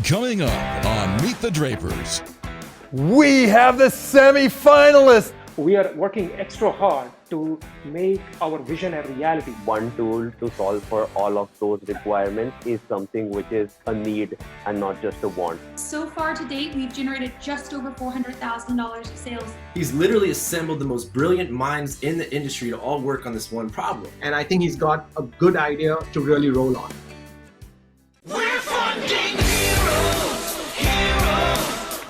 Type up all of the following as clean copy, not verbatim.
Coming up on Meet the Drapers. We have the semifinalists. We are working extra hard to make our vision a reality. One tool to solve for all of those requirements is something which is a need and not just a want. So far to date, we've generated just over $400,000 of sales. He's literally assembled the most brilliant minds in the industry to all work on this one problem. And I think he's got a good idea to really roll on. We're funding heroes.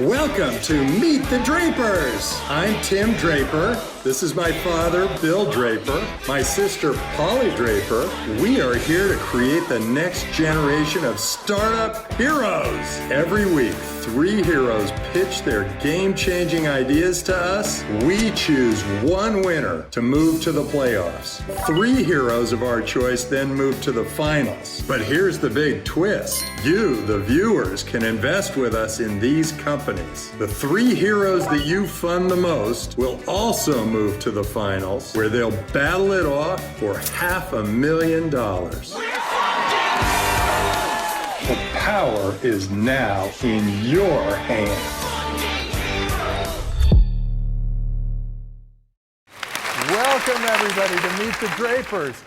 Welcome to Meet the Drapers. I'm Tim Draper. This is my father, Bill Draper, my sister, Polly Draper. We are here to create the next generation of startup heroes. Every week, 3 heroes pitch their game-changing ideas to us. We choose one winner to move to the playoffs. 3 heroes of our choice then move to the finals. But here's the big twist. You, the viewers, can invest with us in these companies. The 3 heroes that you fund the most will also move to the finals, where they'll battle it off for $500,000. The power is now in your hands. Welcome everybody to Meet the Drapers.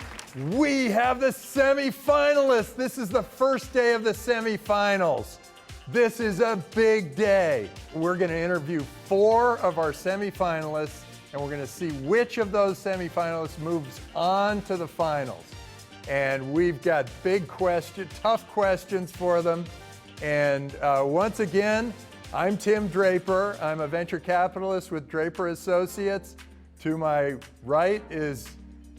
We have the semifinalists. This is the first day of the semifinals. This is a big day. We're going to interview 4 of our semifinalists, and we're going to see which of those semifinalists moves on to the finals. And we've got tough questions for them. And once again, I'm Tim Draper. I'm a venture capitalist with Draper Associates. To my right is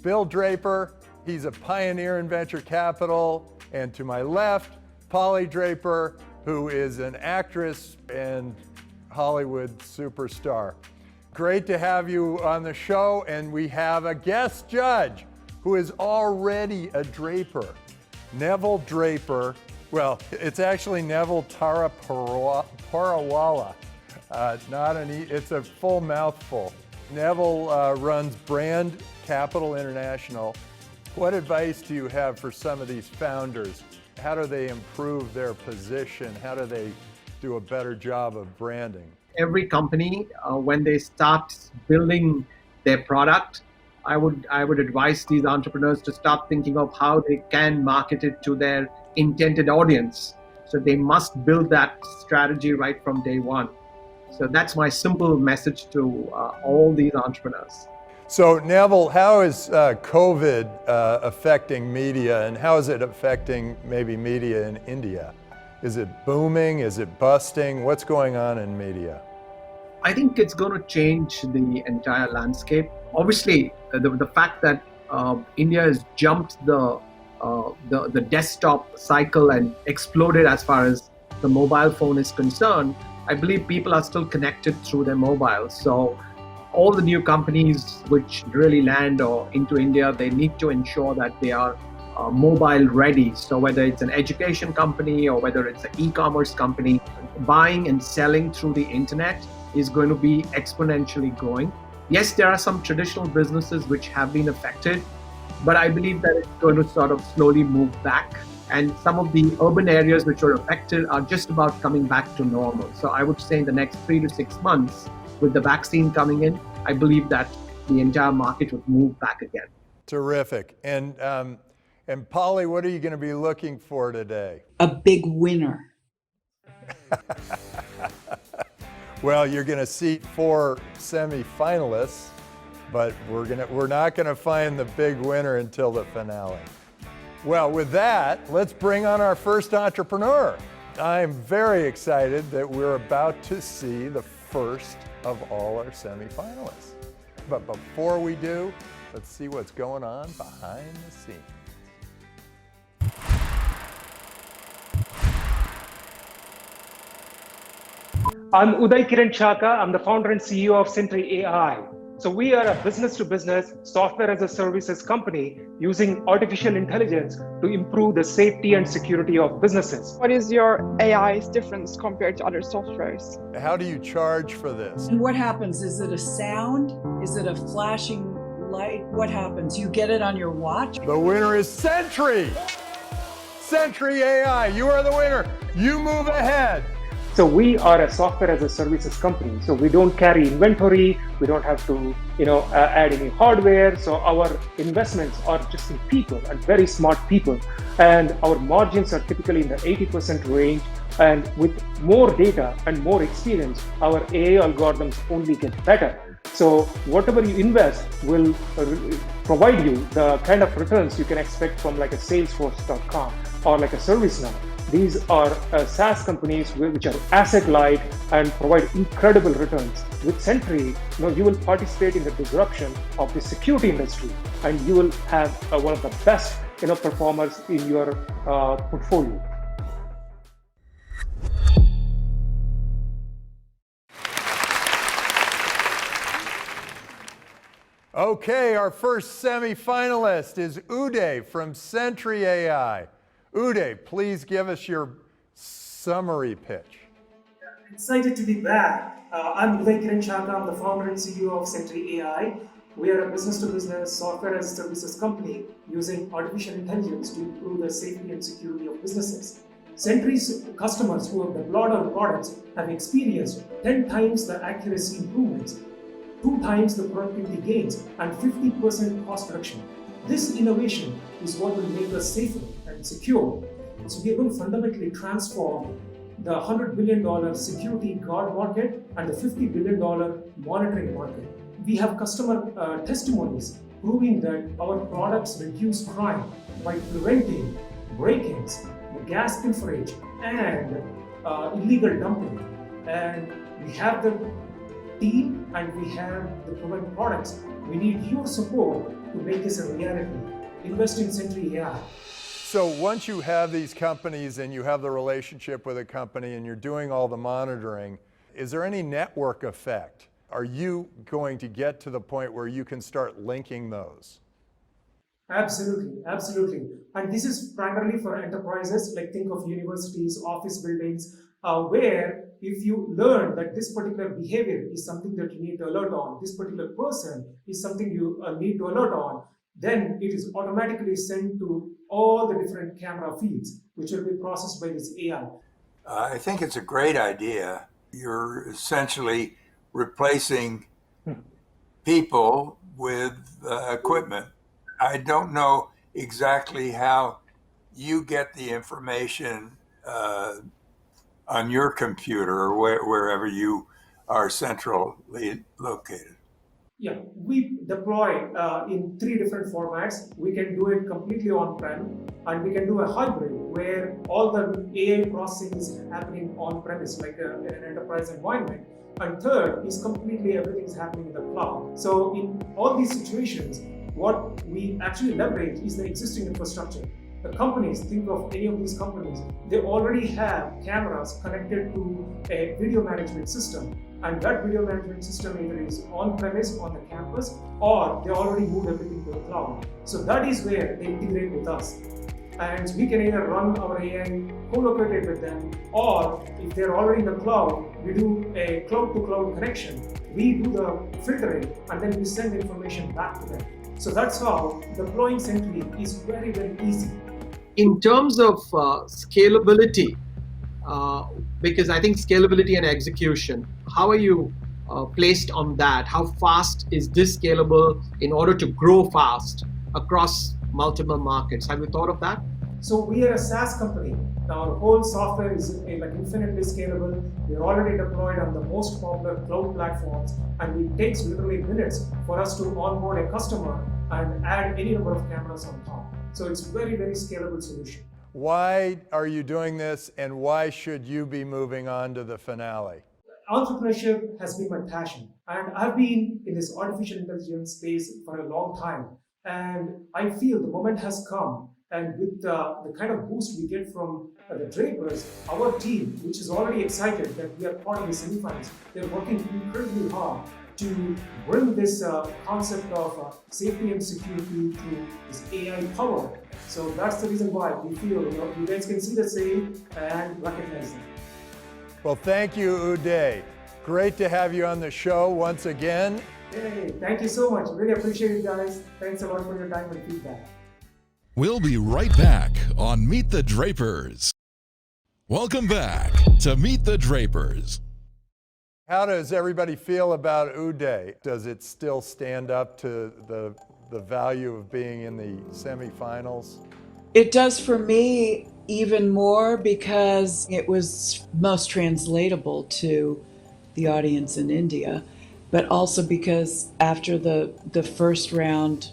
Bill Draper. He's a pioneer in venture capital. And to my left, Polly Draper, who is an actress and Hollywood superstar. Great to have you on the show, and we have a guest judge who is already a Draper. Neville Draper, well, it's actually Neville Taraporewalla. It's a full mouthful. Neville runs Brand Capital International. What advice do you have for some of these founders? How do they improve their position? How do they do a better job of branding? Every company, when they start building their product, I would advise these entrepreneurs to start thinking of how they can market it to their intended audience. So they must build that strategy right from day one. So that's my simple message to all these entrepreneurs. So Neville, how is COVID affecting media, and how is it affecting maybe media in India? Is it booming? Is it busting? What's going on in media? I think it's going to change the entire landscape. Obviously, the fact that India has jumped the desktop cycle and exploded as far as the mobile phone is concerned, I believe people are still connected through their mobiles. So all the new companies which really land into India, they need to ensure that they are mobile ready. So whether it's an education company or whether it's an e-commerce company, buying and selling through the internet is going to be exponentially growing. Yes, there are some traditional businesses which have been affected, but I believe that it's going to sort of slowly move back. And some of the urban areas which are affected are just about coming back to normal. So I would say in the next 3 to 6 months, with the vaccine coming in, I believe that the entire market would move back again. Terrific. And Polly, what are you going to be looking for today? A big winner. Well, you're going to seat 4 semifinalists, but we're not going to find the big winner until the finale. Well, with that, let's bring on our first entrepreneur. I'm very excited that we're about to see the first of all our semifinalists. But before we do, let's see what's going on behind the scenes. I'm Uday Kiran Chaka. I'm the founder and CEO of Sentry AI. So we are a business-to-business software as a services company using artificial intelligence to improve the safety and security of businesses. What is your AI's difference compared to other softwares? How do you charge for this? And what happens? Is it a sound? Is it a flashing light? What happens? You get it on your watch? The winner is Sentry! Sentry AI, you are the winner. You move ahead. So we are a software as a services company. So we don't carry inventory. We don't have to, add any hardware. So our investments are just in people and very smart people. And our margins are typically in the 80% range. And with more data and more experience, our AI algorithms only get better. So whatever you invest will provide you the kind of returns you can expect from like a Salesforce.com or like a ServiceNow. These are SaaS companies which are asset light and provide incredible returns. With Sentry, you will participate in the disruption of the security industry, and you will have one of the best performers in your portfolio. Okay, our first semifinalist is Uday from Sentry AI. Uday, please give us your summary pitch. Excited to be back. I'm Neville Taraporewalla. I'm the founder and CEO of Sentry AI. We are a business-to-business software as a services company using artificial intelligence to improve the safety and security of businesses. Sentry's customers who have deployed our products have experienced 10 times the accuracy improvements, 2 times the productivity gains, and 50% cost reduction. This innovation is what will make us safer and secure. So we are going to fundamentally transform the $100 billion security guard market and the $50 billion monitoring market. We have customer testimonies proving that our products reduce crime by preventing break-ins, gas pilferage, and illegal dumping. And we have the team and we have the proven products. We need your support to make this a reality. Invest in Sentry AI. So once you have these companies and you have the relationship with a company and you're doing all the monitoring, is there any network effect? Are you going to get to the point where you can start linking those? Absolutely, absolutely. And this is primarily for enterprises, like think of universities, office buildings, where if you learn that this particular behavior is something that you need to alert on, this particular person is something you need to alert on, then it is automatically sent to all the different camera feeds, which will be processed by this AI. I think it's a great idea. You're essentially replacing people with equipment. I don't know exactly how you get the information on your computer or wherever you are centrally located. Yeah, we deploy in 3 different formats. We can do it completely on-prem, and we can do a hybrid where all the AI processing is happening on-premise, like in an enterprise environment. And third is completely everything is happening in the cloud. So in all these situations, what we actually leverage is the existing infrastructure. The companies, think of any of these companies, they already have cameras connected to a video management system. And that video management system either is on-premise on the campus, or they already moved everything to the cloud. So that is where they integrate with us. And we can either run our AI co-located with them, or if they're already in the cloud, we do a cloud-to-cloud connection. We do the filtering, and then we send information back to them. So that's how deploying Sentry is very, very easy. In terms of scalability, because I think scalability and execution, how are you placed on that? How fast is this scalable in order to grow fast across multiple markets? Have you thought of that? So we are a SaaS company. Our whole software is like infinitely scalable. We're already deployed on the most popular cloud platforms, and it takes literally minutes for us to onboard a customer and add any number of cameras on top. So it's very, very scalable solution. Why are you doing this, and why should you be moving on to the finale? Entrepreneurship has been my passion, and I've been in this artificial intelligence space for a long time. And I feel the moment has come, and with the kind of boost we get from the Drapers, our team, which is already excited that we are part of the semifinals, they're working incredibly hard to bring this concept of safety and security to this AI power. So that's the reason why we feel you guys can see the same and recognize it. Well, thank you, Uday. Great to have you on the show once again. Hey, thank you so much. Really appreciate it, guys. Thanks a lot for your time and feedback. We'll be right back on Meet the Drapers. Welcome back to Meet the Drapers. How does everybody feel about Uday? Does it still stand up to the value of being in the semifinals? It does for me even more because it was most translatable to the audience in India, but also because after the first round,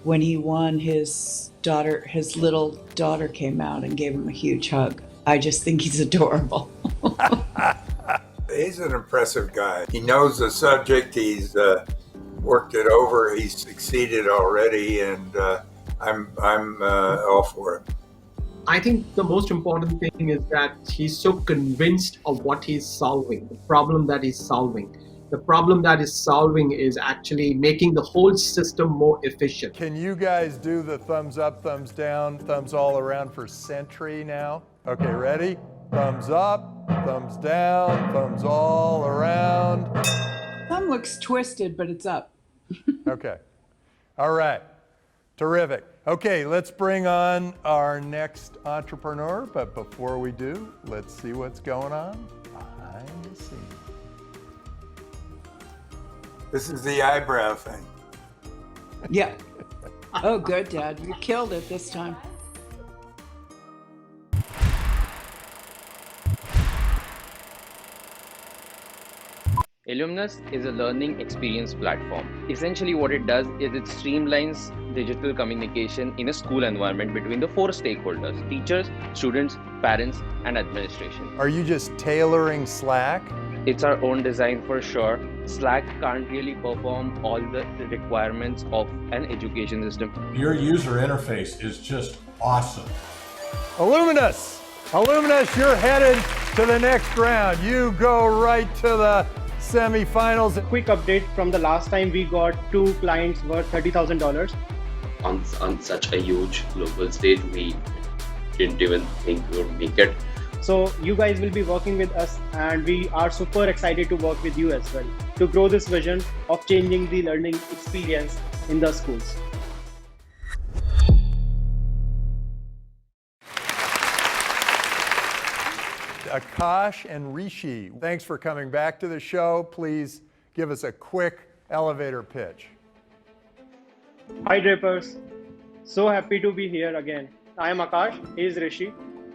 when he won, his little daughter came out and gave him a huge hug. I just think he's adorable. He's an impressive guy. He knows the subject. He's worked it over. He's succeeded already, and I'm all for it. I think the most important thing is that he's so convinced of what he's solving, the problem that he's solving. The problem that he's solving is actually making the whole system more efficient. Can you guys do the thumbs up, thumbs down, thumbs all around for Sentry now? Okay, ready? Thumbs up, thumbs down, thumbs all around. Thumb looks twisted, but it's up. Okay. All right. Terrific. Okay, let's bring on our next entrepreneur. But before we do, let's see what's going on behind the scenes. This is the eyebrow thing. Yeah. Oh, good, Dad. You killed it this time. Illumnus is a learning experience platform. Essentially what it does is it streamlines digital communication in a school environment between the four stakeholders: teachers, students, parents, and administration. Are you just tailoring Slack? It's our own design for sure. Slack can't really perform all the requirements of an education system. Your user interface is just awesome. Illumnus, you're headed to the next round. You go right to the semifinals. A quick update from the last time: we got 2 clients worth $30,000. On such a huge global stage, we didn't even think we would make it. So you guys will be working with us, and we are super excited to work with you as well to grow this vision of changing the learning experience in the schools. Akash and Rishi, thanks for coming back to the show. Please give us a quick elevator pitch. Hi Drapers, so happy to be here again. I am Akash, he is Rishi,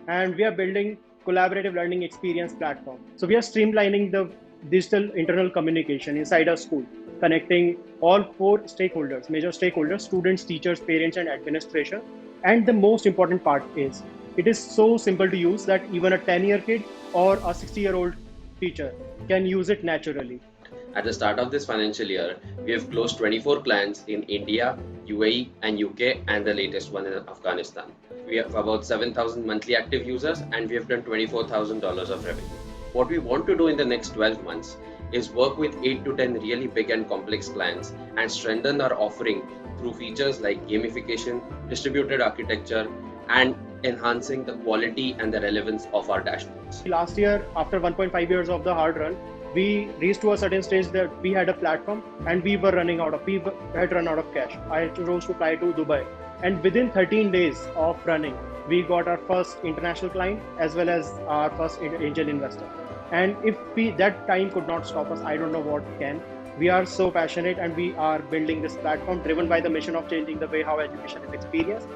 and we are building collaborative learning experience platform. So we are streamlining the digital internal communication inside a school, connecting all 4 stakeholders, major stakeholders: students, teachers, parents, and administration. And the most important part is, it is so simple to use that even a 10-year kid or a 60-year-old teacher can use it naturally. At the start of this financial year, we have closed 24 clients in India, UAE, and UK, and the latest one in Afghanistan. We have about 7,000 monthly active users, and we have done $24,000 of revenue. What we want to do in the next 12 months is work with 8 to 10 really big and complex clients and strengthen our offering through features like gamification, distributed architecture, and enhancing the quality and the relevance of our dashboards. Last year, after 1.5 years of the hard run, we reached to a certain stage that we had a platform and we had run out of cash. I chose to fly to Dubai, and within 13 days of running, we got our first international client as well as our first angel investor. And if that time could not stop us, I don't know what can. We are so passionate, and we are building this platform driven by the mission of changing the way how education is experienced.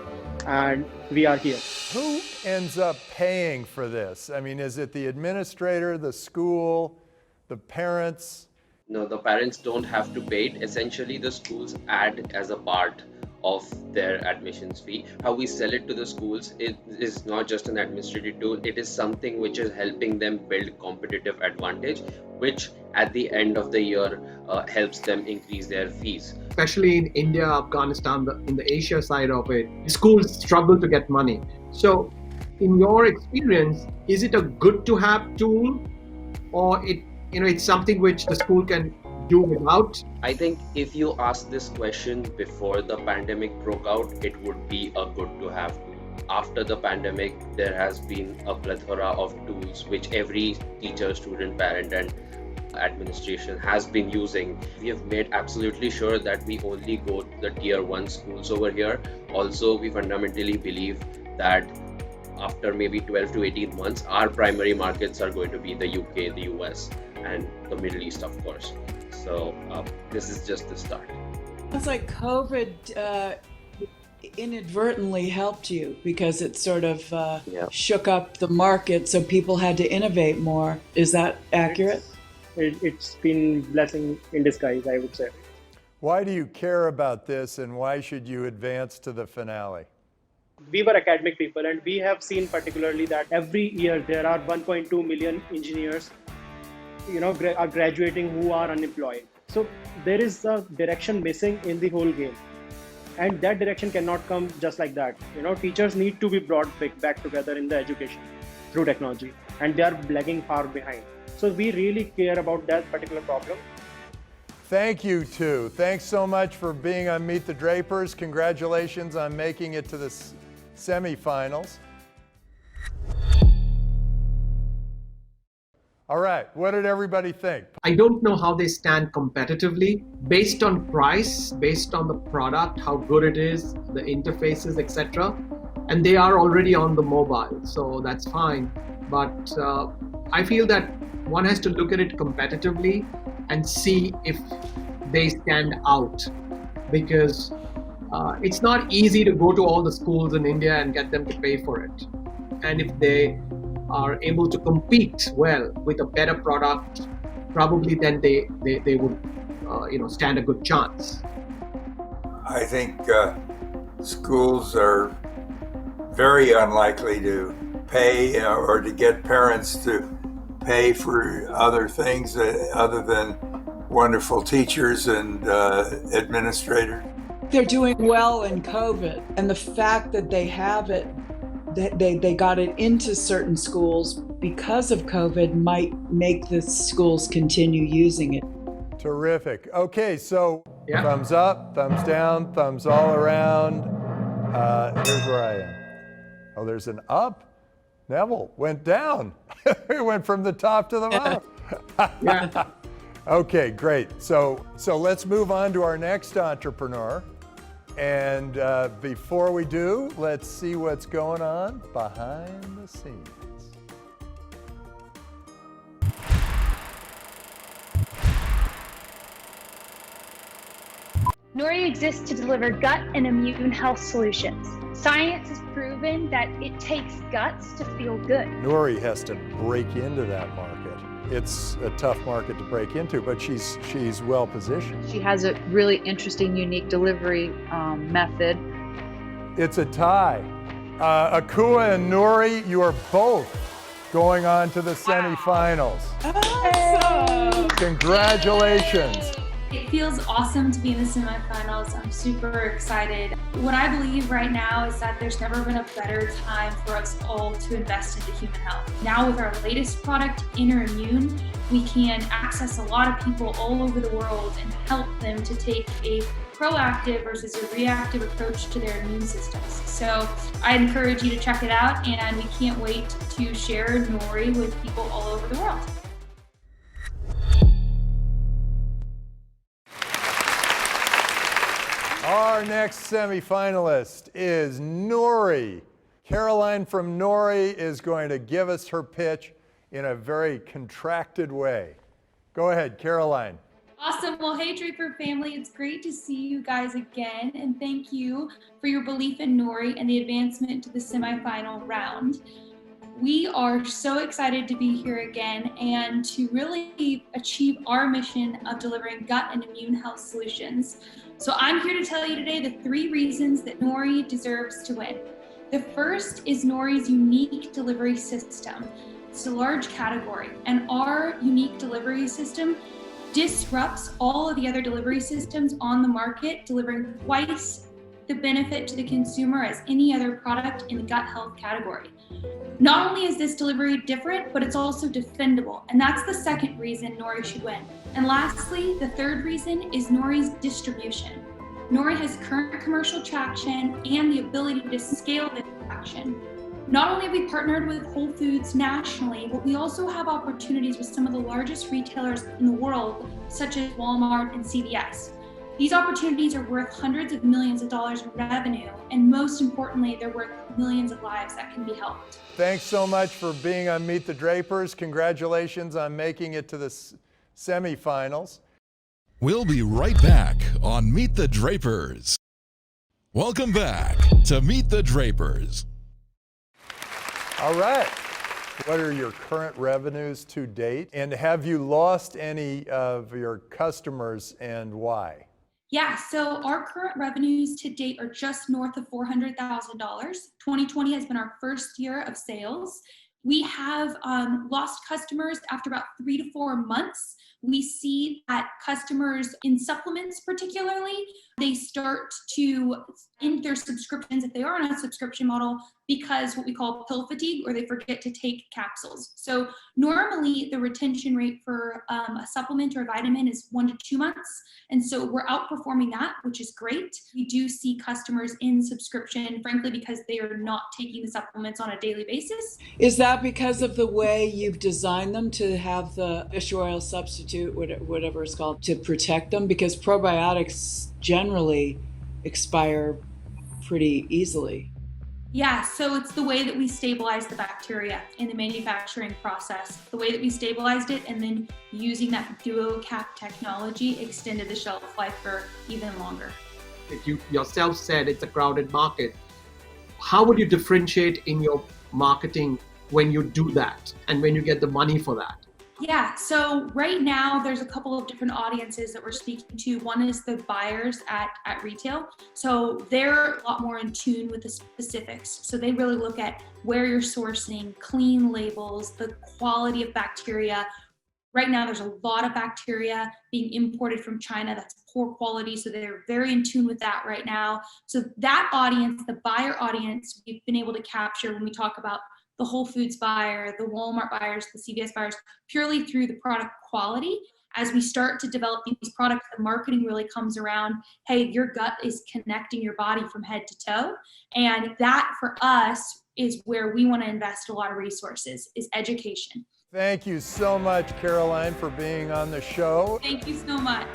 And we are here. Who ends up paying for this? I mean, is it the administrator, the school, the parents? No, the parents don't have to pay it. Essentially, the schools add as a part of their admissions fee. How we sell it to the schools, it is not just an administrative tool. It is something which is helping them build competitive advantage, which at the end of the year helps them increase their fees. Especially in India, Afghanistan, in the Asia side of it, schools struggle to get money. So in your experience, is it a good to have tool, or it's something which the school can do without? I think if you ask this question before the pandemic broke out, it would be a good to have tool. After the pandemic, there has been a plethora of tools which every teacher, student, parent, and administration has been using. We have made absolutely sure that we only go to the tier 1 schools over here. Also, we fundamentally believe that after maybe 12 to 18 months, our primary markets are going to be the UK, the US, and the Middle East, of course. So this is just the start. It's like COVID inadvertently helped you because it sort of shook up the market, so people had to innovate more. Is that accurate? It's been blessing in disguise, I would say. Why do you care about this, and why should you advance to the finale? We were academic people, and we have seen particularly that every year there are 1.2 million engineers, are graduating who are unemployed. So there is a direction missing in the whole game, and that direction cannot come just like that. Teachers need to be brought back together in the education through technology, and they are lagging far behind. So we really care about that particular problem. Thank you two. Thanks so much for being on Meet the Drapers. Congratulations on making it to the semifinals. All right, what did everybody think? I don't know how they stand competitively based on price, based on the product, how good it is, the interfaces, etc. And they are already on the mobile, so that's fine. But I feel that one has to look at it competitively and see if they stand out, because it's not easy to go to all the schools in India and get them to pay for it. And if they are able to compete well with a better product, probably then they would stand a good chance. I think schools are very unlikely to pay or to get parents to pay for other things other than wonderful teachers and administrators. They're doing well in COVID, and the fact that they have it, they got it into certain schools because of COVID might make the schools continue using it. Terrific. Okay, so thumbs up, thumbs down, thumbs all around. Here's where I am. Oh, there's an up. Neville went down. It went from the top to the bottom. Okay, great. So let's move on to our next entrepreneur. And before we do, let's see what's going on behind the scenes. Nouri exists to deliver gut and immune health solutions. Science has proven that it takes guts to feel good. Nouri has to break into that market. It's a tough market to break into, but she's well positioned. She has a really interesting, unique delivery method. It's a tie. Akua and Nouri, you are both going on to the semifinals. Awesome. Congratulations. It feels awesome to be in the semifinals. I'm super excited. What I believe right now is that there's never been a better time for us all to invest into human health. Now with our latest product, InnerImmune, we can access a lot of people all over the world and help them to take a proactive versus a reactive approach to their immune systems. So I encourage you to check it out, and we can't wait to share Nouri with people all over the world. Our next semifinalist is Nouri. Caroline from Nouri is going to give us her pitch in a very contracted way. Go ahead, Caroline. Awesome. Well, hey, Draper family. It's great to see you guys again. And thank you for your belief in Nouri and the advancement to the semifinal round. We are so excited to be here again and to really achieve our mission of delivering gut and immune health solutions. So I'm here to tell you today the 3 reasons that Nouri deserves to win. The first is Nouri's unique delivery system. It's a large category, and our unique delivery system disrupts all of the other delivery systems on the market, delivering twice the benefit to the consumer as any other product in the gut health category. Not only is this delivery different, but it's also defendable, and that's the second reason Nouri should win. And lastly, the third reason is Nouri's distribution. Nouri has current commercial traction and the ability to scale this traction. Not only have we partnered with Whole Foods nationally, but we also have opportunities with some of the largest retailers in the world, such as Walmart and CVS. These opportunities are worth hundreds of millions of dollars in revenue, and most importantly, they're worth millions of lives that can be helped. Thanks so much for being on Meet the Drapers. Congratulations on making it to the semifinals. We'll be right back on Meet the Drapers. Welcome back to Meet the Drapers. All right. What are your current revenues to date? And have you lost any of your customers, and why? Yeah, so our current revenues to date are just north of $400,000. 2020 has been our first year of sales. We have lost customers after about 3 to 4 months. We see that customers in supplements particularly, they start to end their subscriptions if they are on a subscription model because what we call pill fatigue, or they forget to take capsules. So normally the retention rate for a supplement or a vitamin is 1 to 2 months. And so we're outperforming that, which is great. We do see customers in subscription, frankly, because they are not taking the supplements on a daily basis. Is that because of the way you've designed them to have the fish oil substitute, whatever it's called, to protect them? Because probiotics generally expire pretty easily. Yeah, so it's the way that we stabilize the bacteria in the manufacturing process, the way that we stabilized it, and then using that duo cap technology extended the shelf life for even longer. If you yourself said it's a crowded market, how would you differentiate in your marketing when you do that and when you get the money for that? Yeah, so right now there's a couple of different audiences that we're speaking to. One is the buyers at retail. So they're a lot more in tune with the specifics. So they really look at where you're sourcing, clean labels, the quality of bacteria. Right now there's a lot of bacteria being imported from China that's poor quality. So they're very in tune with that right now. So that audience, the buyer audience, we've been able to capture when we talk about the Whole Foods buyer, the Walmart buyers, the CVS buyers, purely through the product quality. As we start to develop these products, the marketing really comes around, hey, your gut is connecting your body from head to toe. And that for us is where we want to invest a lot of resources, is education. Thank you so much, Caroline, for being on the show. Thank you so much.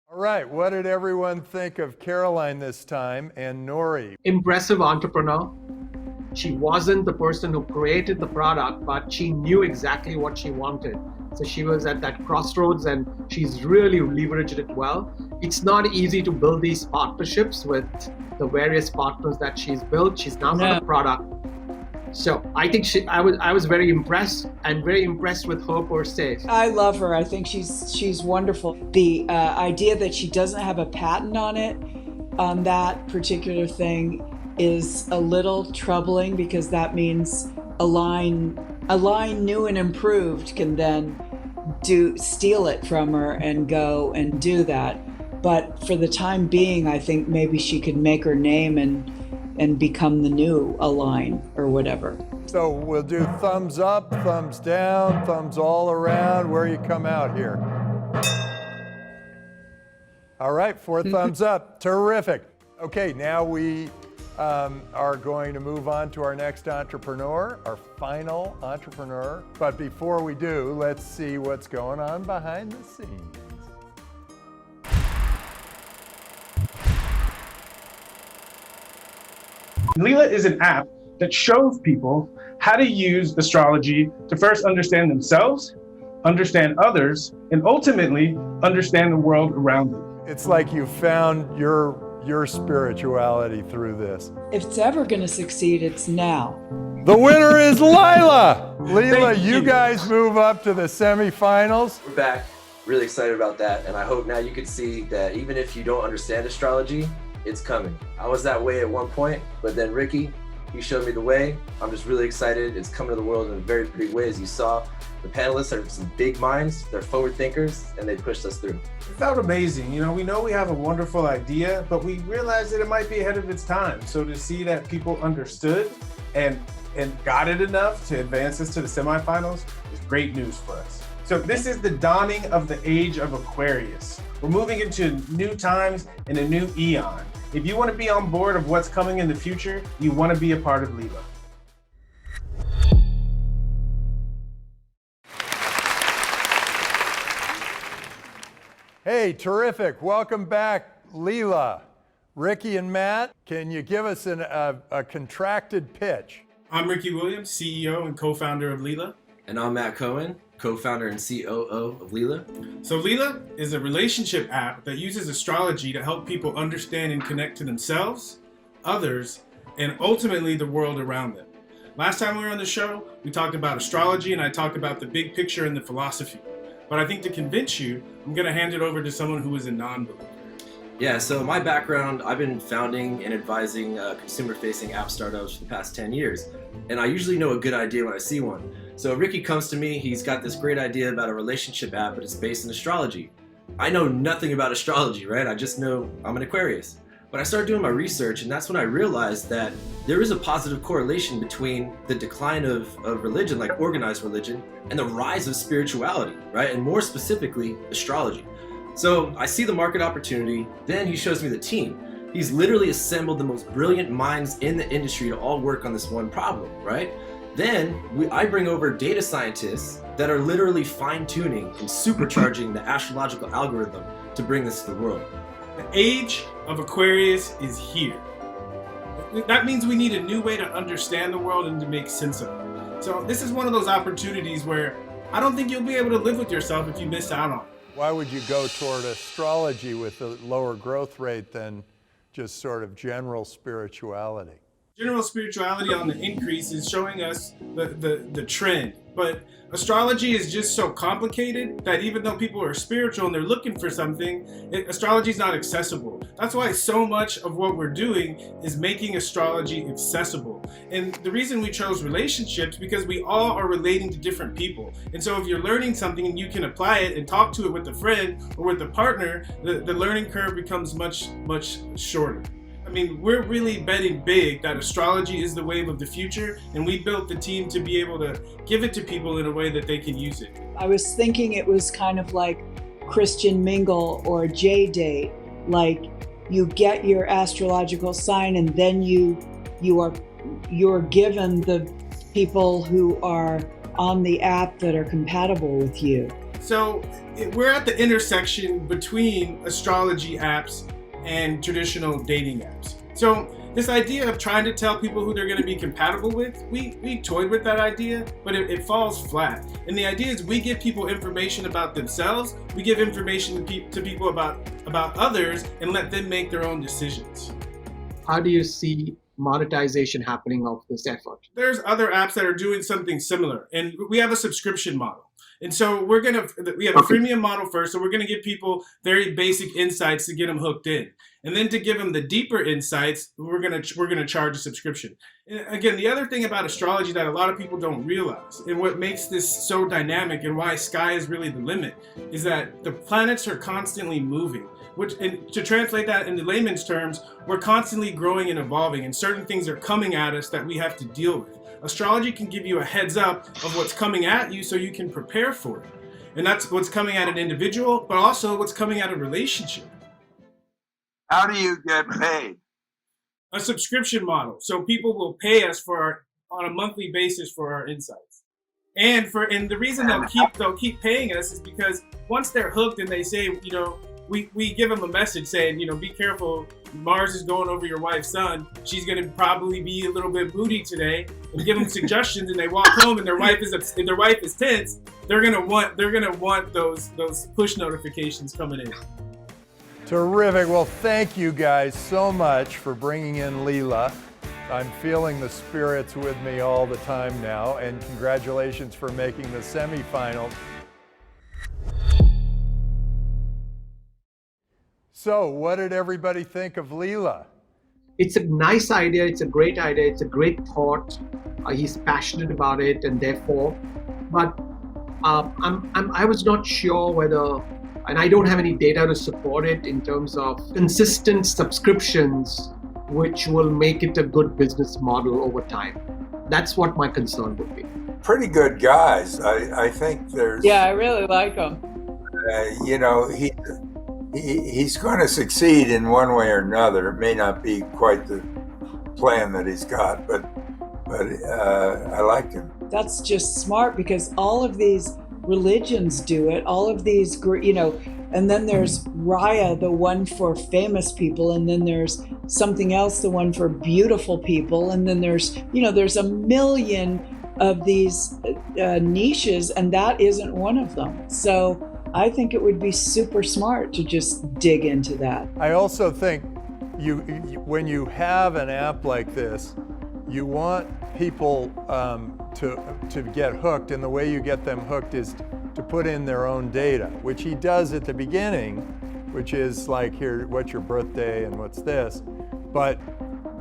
All right, what did everyone think of Caroline this time and Nouri? Impressive entrepreneur. She wasn't the person who created the product, but she knew exactly what she wanted. So she was at that crossroads and she's really leveraged it well. It's not easy to build these partnerships with the various partners that she's built. She's now got a product. So I think I was very impressed and very impressed with her per se. I love her. I think she's wonderful. The idea that she doesn't have a patent on it, on that particular thing, is a little troubling because that means a line new and improved can then steal it from her and go and do that. But for the time being, I think maybe she could make her name and become the new Align or whatever. So we'll do thumbs up, thumbs down, thumbs all around. Where you come out here? All right, 4 thumbs up. Terrific. Okay, now we are going to move on to our next entrepreneur, our final entrepreneur. But before we do, let's see what's going on behind the scenes. Lila is an app that shows people how to use astrology to first understand themselves, understand others, and ultimately understand the world around them. It's like you found your spirituality through this. If it's ever going to succeed, it's now. The winner is Lila. Lila, you guys move up to the semifinals. We're back. Really excited about that. And I hope now you can see that even if you don't understand astrology, it's coming. I was that way at one point, but then Ricky, he showed me the way. I'm just really excited. It's coming to the world in a very big way. As you saw, the panelists are some big minds, they're forward thinkers, and they pushed us through. It felt amazing. You know we have a wonderful idea, but we realized that it might be ahead of its time. So to see that people understood and got it enough to advance us to the semifinals is great news for us. So this is the dawning of the age of Aquarius. We're moving into new times and a new eon. If you want to be on board of what's coming in the future, you want to be a part of Lila. Okay, terrific. Welcome back, Lila. Ricky and Matt, can you give us a contracted pitch? I'm Ricky Williams, CEO and co-founder of Lila. And I'm Matt Cohen, co-founder and COO of Lila. So Lila is a relationship app that uses astrology to help people understand and connect to themselves, others, and ultimately the world around them. Last time we were on the show, we talked about astrology and I talked about the big picture and the philosophy. But I think to convince you, I'm going to hand it over to someone who is a non-believer. Yeah, so my background, I've been founding and advising consumer-facing app startups for the past 10 years. And I usually know a good idea when I see one. So Ricky comes to me, he's got this great idea about a relationship app, but it's based in astrology. I know nothing about astrology, right? I just know I'm an Aquarius. But I started doing my research, and that's when I realized that there is a positive correlation between the decline of religion, like organized religion, and the rise of spirituality, right? And more specifically, astrology. So I see the market opportunity, then he shows me the team. He's literally assembled the most brilliant minds in the industry to all work on this one problem, right? Then I bring over data scientists that are literally fine-tuning and supercharging the astrological algorithm to bring this to the world. The age of Aquarius is here. That means we need a new way to understand the world and to make sense of it. So this is one of those opportunities where I don't think you'll be able to live with yourself if you miss out on it. Why would you go toward astrology with a lower growth rate than just sort of general spirituality? General spirituality on the increase is showing us the trend. But astrology is just so complicated that even though people are spiritual and they're looking for something, astrology is not accessible. That's why so much of what we're doing is making astrology accessible. And the reason we chose relationships, because we all are relating to different people. And so if you're learning something and you can apply it and talk to it with a friend or with a partner, the learning curve becomes much, much shorter. I mean, we're really betting big that astrology is the wave of the future, and we built the team to be able to give it to people in a way that they can use it. I was thinking it was kind of like Christian Mingle or J-Date, like you get your astrological sign and then you're given the people who are on the app that are compatible with you. So we're at the intersection between astrology apps and traditional dating apps. So this idea of trying to tell people who they're going to be compatible with, we toyed with that idea, but it falls flat. And the idea is we give people information about themselves, we give information to people about others, and let them make their own decisions. How do you see monetization happening of this effort? There's other apps that are doing something similar, and we have a subscription model. And so we have a freemium model first, so we're going to give people very basic insights to get them hooked in. And then to give them the deeper insights, we're going to charge a subscription. And again, the other thing about astrology that a lot of people don't realize, and what makes this so dynamic and why sky is really the limit, is that the planets are constantly moving. And to translate that into layman's terms, we're constantly growing and evolving, and certain things are coming at us that we have to deal with. Astrology can give you a heads up of what's coming at you so you can prepare for it. And that's what's coming at an individual, but also what's coming at a relationship. How do you get paid? A subscription model. So people will pay us on a monthly basis for our insights. And the reason they'll keep paying us is because once they're hooked and they say, we give them a message saying, be careful, Mars is going over your wife's sun. She's going to probably be a little bit moody today. And give them suggestions, and they walk home, and their wife is tense. They're going to want those push notifications coming in. Terrific. Well, thank you guys so much for bringing in Lila. I'm feeling the spirits with me all the time now, and congratulations for making the semifinals. So, what did everybody think of Lila? It's a nice idea. It's a great idea. It's a great thought. He's passionate about it, and therefore, but I was not sure whether, and I don't have any data to support it in terms of consistent subscriptions, which will make it a good business model over time. That's what my concern would be. Pretty good guys. I think there's. Yeah, I really like them. He's going to succeed in one way or another. It may not be quite the plan that he's got, but I liked him. That's just smart because all of these religions do it. All of these, And then there's Raya, the one for famous people. And then there's something else, the one for beautiful people. And then there's a million of these niches, and that isn't one of them. So I think it would be super smart to just dig into that. I also think when you have an app like this, you want people to get hooked, and the way you get them hooked is to put in their own data, which he does at the beginning, which is like, here, what's your birthday and what's this? But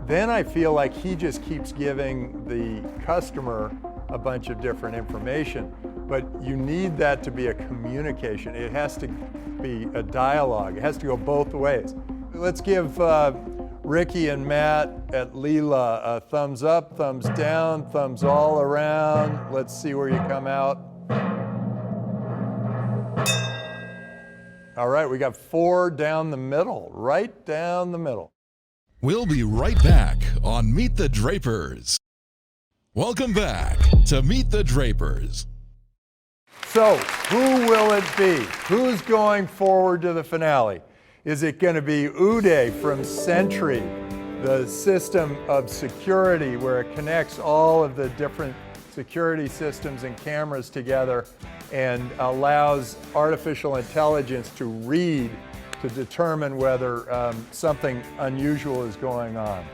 then I feel like he just keeps giving the customer a bunch of different information. But you need that to be a communication. It has to be a dialogue. It has to go both ways. Let's give Ricky and Matt at Lila a thumbs up, thumbs down, thumbs all around. Let's see where you come out. All right, we got 4 down the middle, right down the middle. We'll be right back on Meet the Drapers. Welcome back to Meet the Drapers. So, who will it be? Who's going forward to the finale? Is it going to be Uday from Sentry, the system of security where it connects all of the different security systems and cameras together and allows artificial intelligence to read to determine whether something unusual is going on?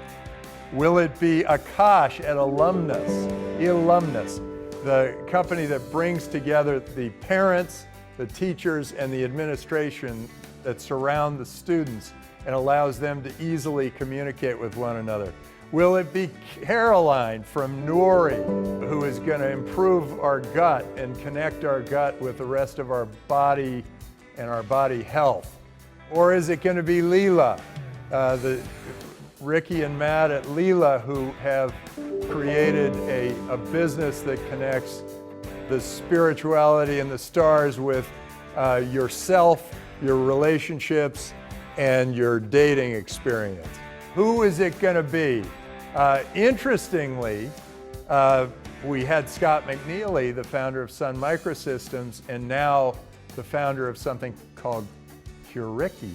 Will it be Akash at Illumnus, the company that brings together the parents, the teachers, and the administration that surround the students and allows them to easily communicate with one another? Will it be Caroline from Nouri, who is going to improve our gut and connect our gut with the rest of our body and our body health? Or is it going to be Lila, the Ricky and Matt at Lila, who have created a business that connects the spirituality and the stars with yourself, your relationships, and your dating experience? Who is it going to be? Interestingly, we had Scott McNeely, the founder of Sun Microsystems, and now the founder of something called Curiki,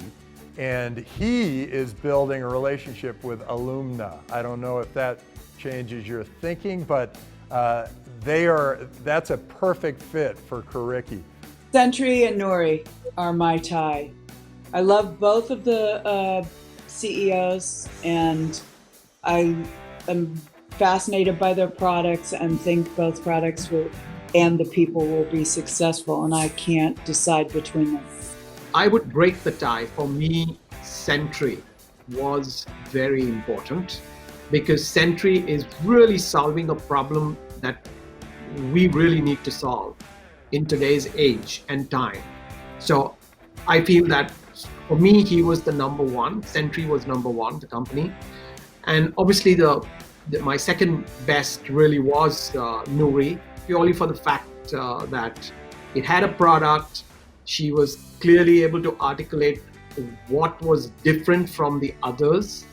and he is building a relationship with Illumnus. I don't know if that changes your thinking, but that's a perfect fit for Curiki. Sentry and Nouri are my tie. I love both of the CEOs, and I am fascinated by their products and think both products and the people will be successful, and I can't decide between them. I would break the tie. For me, Sentry was very important because Sentry is really solving a problem that we really need to solve in today's age and time. So I feel that for me, he was the number one. Sentry was number one, the company. And obviously my second best really was Nouri, purely for the fact that it had a product. She was clearly able to articulate what was different from the others.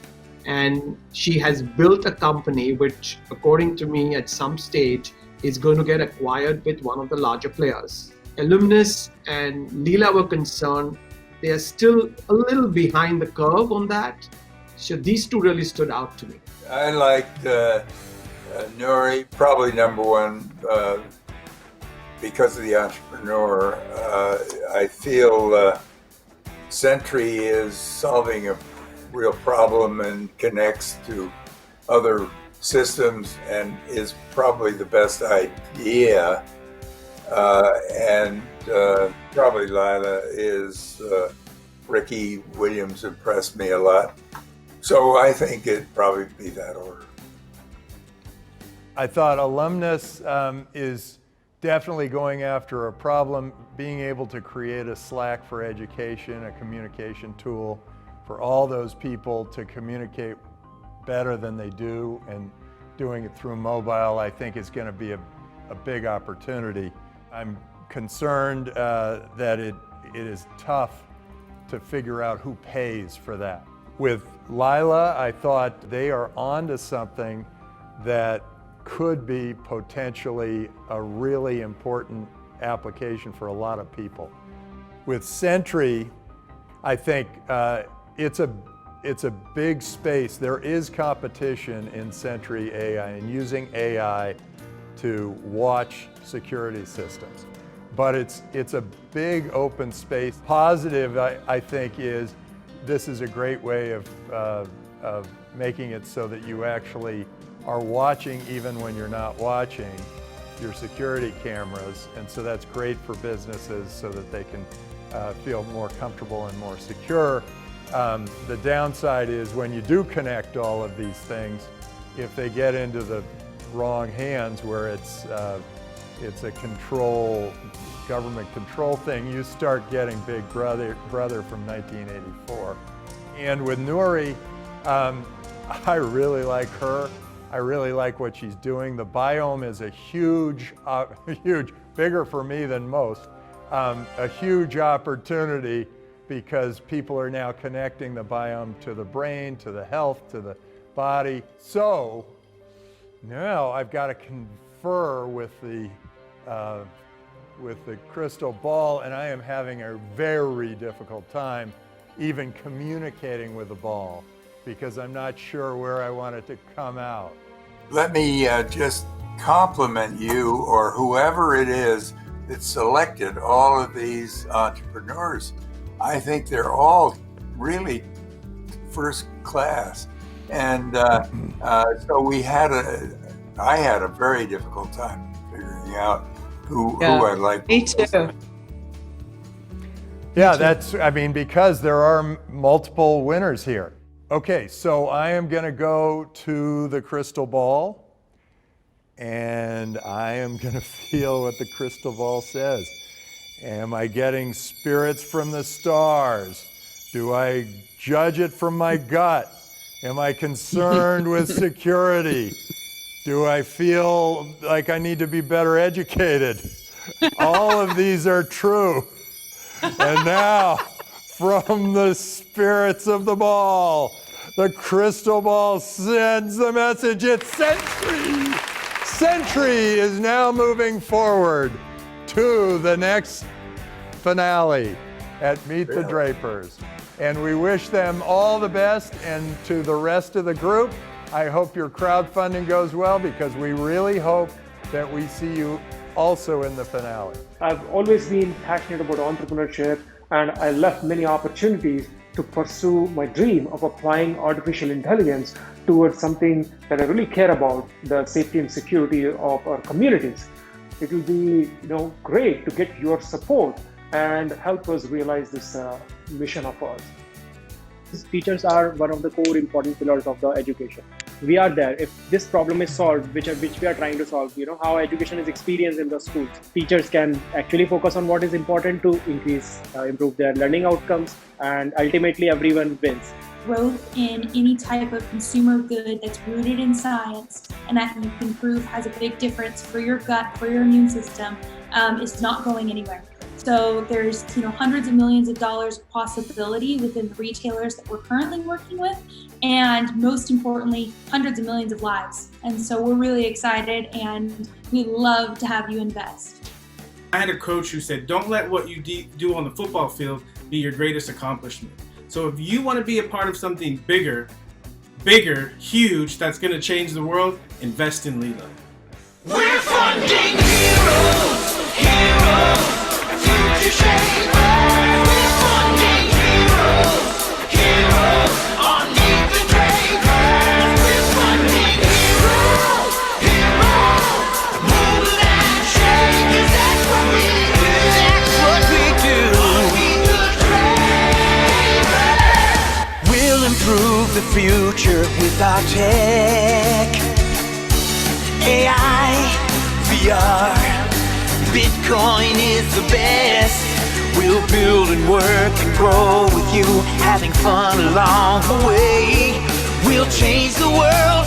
And she has built a company which, according to me, at some stage is going to get acquired with one of the larger players. Illumnus and Lila were concerned. They are still a little behind the curve on that. So these two really stood out to me. I liked Nouri, probably number one, because of the entrepreneur. I feel Sentry is solving a real problem and connects to other systems and is probably the best idea. And probably Lila is, Ricky Williams impressed me a lot. So I think it'd probably be that order. I thought Illumnus is definitely going after a problem, being able to create a Slack for education, a communication tool for all those people to communicate better than they do, and doing it through mobile, I think is going to be a big opportunity. I'm concerned that it is tough to figure out who pays for that. With Lila, I thought they are onto something that could be potentially a really important application for a lot of people. With Sentry, I think it's a big space. There is competition in Sentry AI and using AI to watch security systems. But it's a big open space. Positive, I think, is this is a great way of making it so that you actually are watching even when you're not watching your security cameras. And so that's great for businesses so that they can feel more comfortable and more secure. The downside is when you do connect all of these things, if they get into the wrong hands where it's a government control thing, you start getting Big Brother from 1984. And with Nouri, I really like her. I really like what she's doing. The biome is a huge, bigger for me than most, a huge opportunity because people are now connecting the biome to the brain, to the health, to the body. So now I've got to confer with the crystal ball, and I am having a very difficult time even communicating with the ball because I'm not sure where I want it to come out. Let me just compliment you or whoever it is that selected all of these entrepreneurs. I think they're all really first class. And so I had a very difficult time figuring out who I'd like. Me too. Yeah, because there are multiple winners here. Okay, so I am going to go to the crystal ball and I am going to feel what the crystal ball says. Am I getting spirits from the stars? Do I judge it from my gut? Am I concerned with security? Do I feel like I need to be better educated? All of these are true. And now, from the spirits of the ball, the crystal ball sends the message. It's Sentry. Sentry is now moving forward to the next finale at Meet the Drapers. And we wish them all the best, and to the rest of the group, I hope your crowdfunding goes well because we really hope that we see you also in the finale. I've always been passionate about entrepreneurship, and I left many opportunities to pursue my dream of applying artificial intelligence towards something that I really care about, the safety and security of our communities. It will be great to get your support and help us realize this mission of ours. Teachers are one of the core important pillars of the education. We are there. If this problem is solved, which we are trying to solve, how education is experienced in the schools, teachers can actually focus on what is important to improve their learning outcomes, and ultimately everyone wins. Growth in any type of consumer good that's rooted in science and that you can prove has a big difference for your gut, for your immune system, is not going anywhere. So there's hundreds of millions of dollars of possibility within the retailers that we're currently working with, and most importantly, hundreds of millions of lives. And so we're really excited, and we'd love to have you invest. I had a coach who said, don't let what you do on the football field be your greatest accomplishment. So if you want to be a part of something bigger, huge, that's going to change the world, invest in Lila. We're funding heroes, future shapers. We're funding heroes on Meet the Drapers. We're funding heroes, move and shake, 'cause that's what we do. That's what we do. On Meet the Drapers. We'll improve the future with our tech, AI, VR. Bitcoin is the best. We'll build and work and grow with you, having fun along the way. We'll change the world